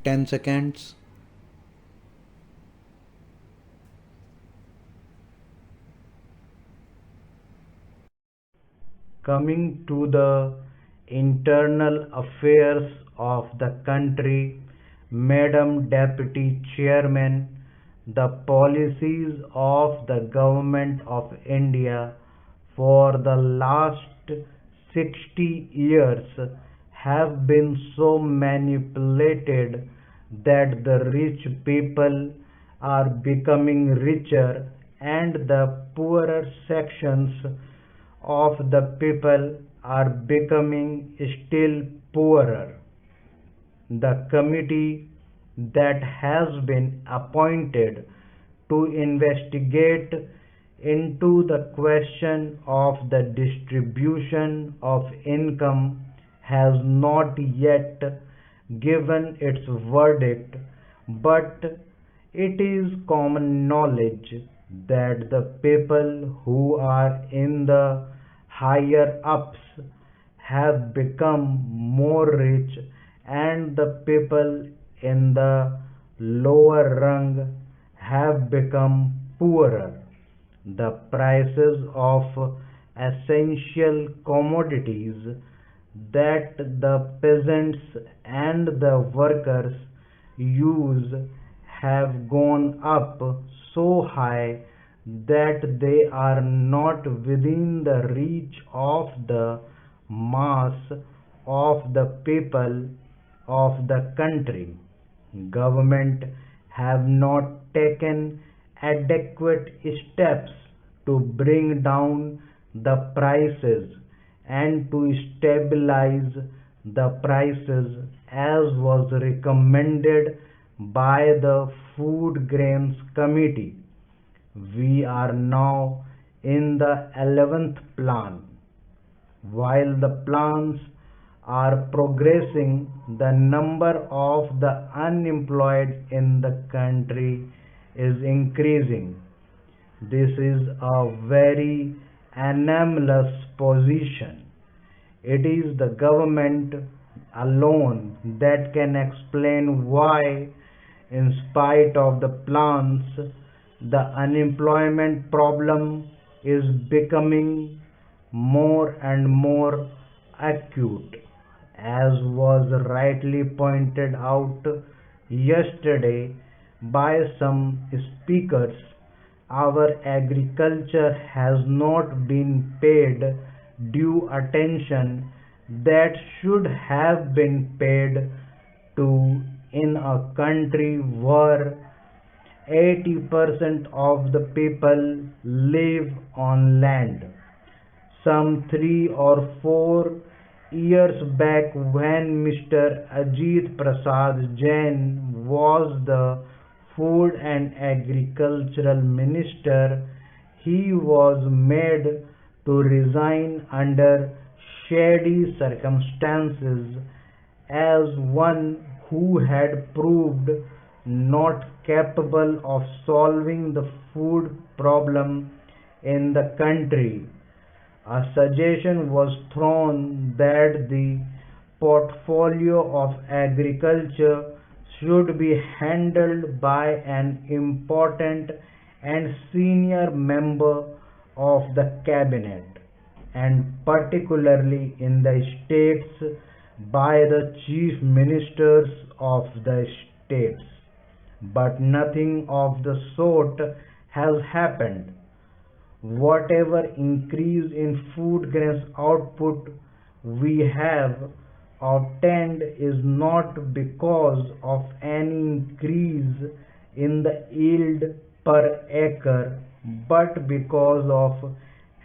10 seconds. Coming to the internal affairs of the country, Madam Deputy Chairman, the policies of the Government of India for the last 60 years have been so manipulated that the rich people are becoming richer and the poorer sections of the people are becoming still poorer. The committee that has been appointed to investigate into the question of the distribution of income has not yet given its verdict, but it is common knowledge that the people who are in the higher ups have become more rich and the people in the lower rung have become poorer. The prices of essential commodities that the peasants and the workers use have gone up so high that they are not within the reach of the mass of the people of the country. Government have not taken adequate steps to bring down the prices and to stabilize the prices as was recommended by the Food Grains Committee. We are now in the 11th plan. While the plans are progressing, the number of the unemployed in the country is increasing. This is a very anomalous position. It is the government alone that can explain why, in spite of the plans, the unemployment problem is becoming more and more acute. As was rightly pointed out yesterday by some speakers, our agriculture has not been paid due attention that should have been paid to in a country where 80% of the people live on land. Some 3 or 4 years back, when Mr. Ajit Prasad Jain was the Food and Agricultural Minister, he was made to resign under shady circumstances as one who had proved not capable of solving the food problem in the country. A suggestion was thrown that the portfolio of agriculture should be handled by an important and senior member of the cabinet, and particularly in the states by the chief ministers of the states. But nothing of the sort has happened. Whatever increase in food grains output we have obtained is not because of any increase in the yield per acre, but because of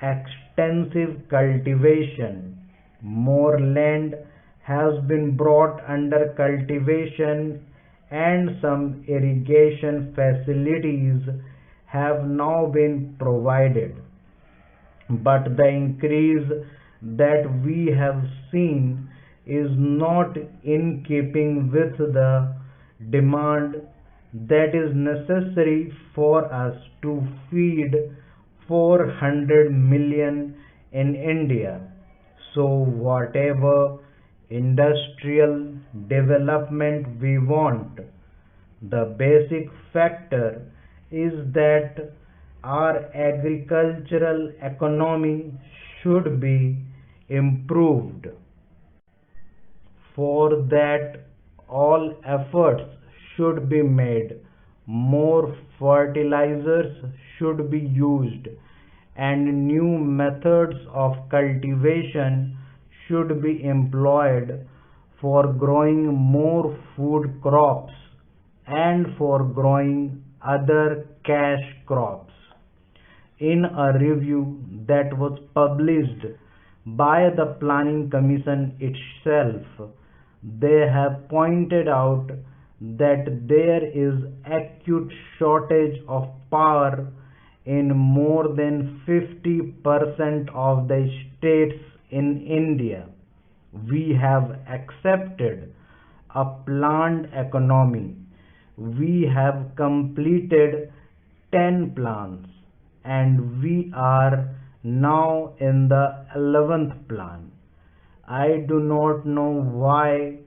extensive cultivation. More land has been brought under cultivation and some irrigation facilities have now been provided, but the increase that we have seen is not in keeping with the demand that is necessary for us to feed 400 million in India. So, whatever industrial development we want. The basic factor is that our agricultural economy should be improved. For that, all efforts should be made. More fertilizers should be used, and new methods of cultivation should be employed for growing more food crops and for growing other cash crops. In a review that was published by the Planning Commission itself, they have pointed out that there is acute shortage of power in more than 50% of the states in India. We have accepted a planned economy. We have completed 10 plans and we are now in the 11th plan. I do not know why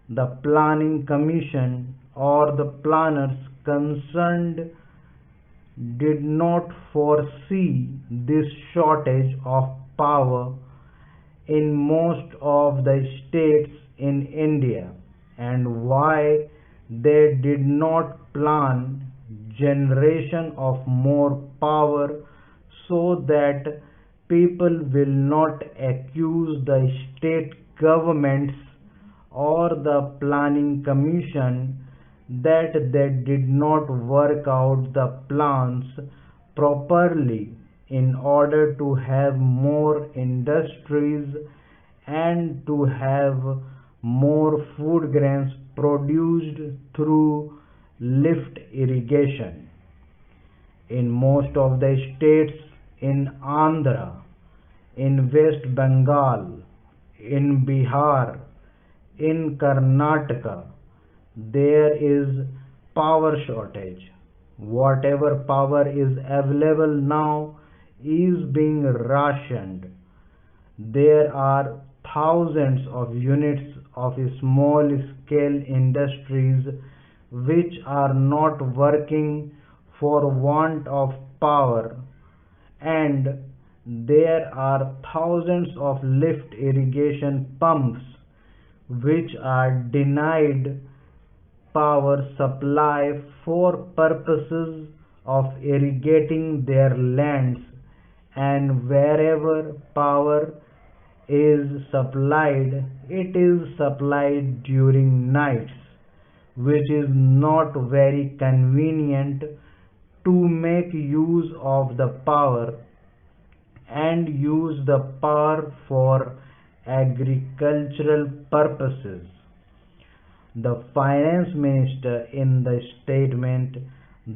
the Planning Commission or the planners concerned did not foresee this shortage of power in most of the states in India, and why they did not plan generation of more power so that people will not accuse the state governments or the Planning Commission that they did not work out the plans properly in order to have more industries and to have more food grains produced through lift irrigation. In most of the states in Andhra, in West Bengal, in Bihar, in Karnataka, there is power shortage. Whatever power is available now is being rationed. There are thousands of units of small scale industries which are not working for want of power, and there are thousands of lift irrigation pumps which are denied power supply for purposes of irrigating their lands, and wherever power is supplied, it is supplied during nights, which is not very convenient to make use of the power and use the power for agricultural purposes. The finance minister, in the statement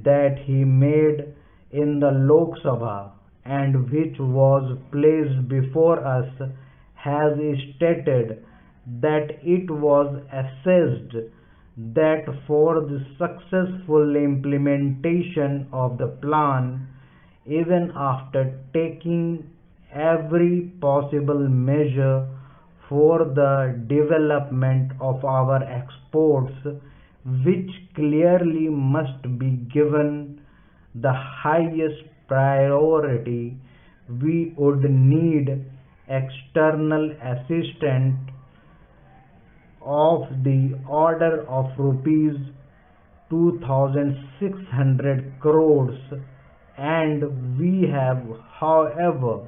that he made in the Lok Sabha and which was placed before us, has stated that it was assessed that for the successful implementation of the plan, even after taking every possible measure for the development of our exports, which clearly must be given the highest priority, we would need external assistance of the order of rupees 2,600 crores, and we have, however,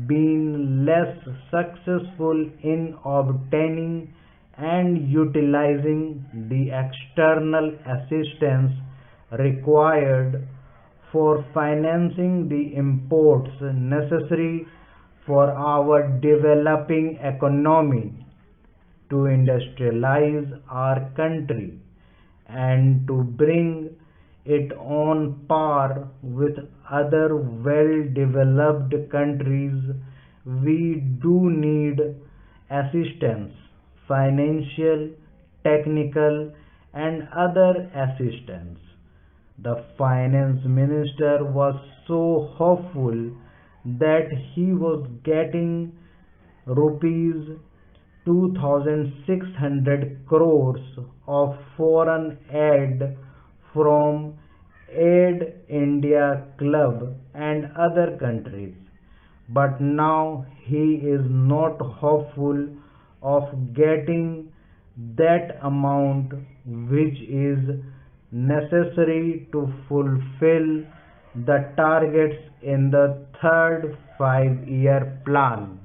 been less successful in obtaining and utilizing the external assistance required for financing the imports necessary for our developing economy to industrialize our country and to bring it on par with other well-developed countries. We do need assistance, financial, technical, and other assistance. The finance minister was so hopeful that he was getting rupees 2,600 crores of foreign aid from Aid India Club and other countries. But now he is not hopeful of getting that amount which is necessary to fulfill the targets in the third 5-year plan.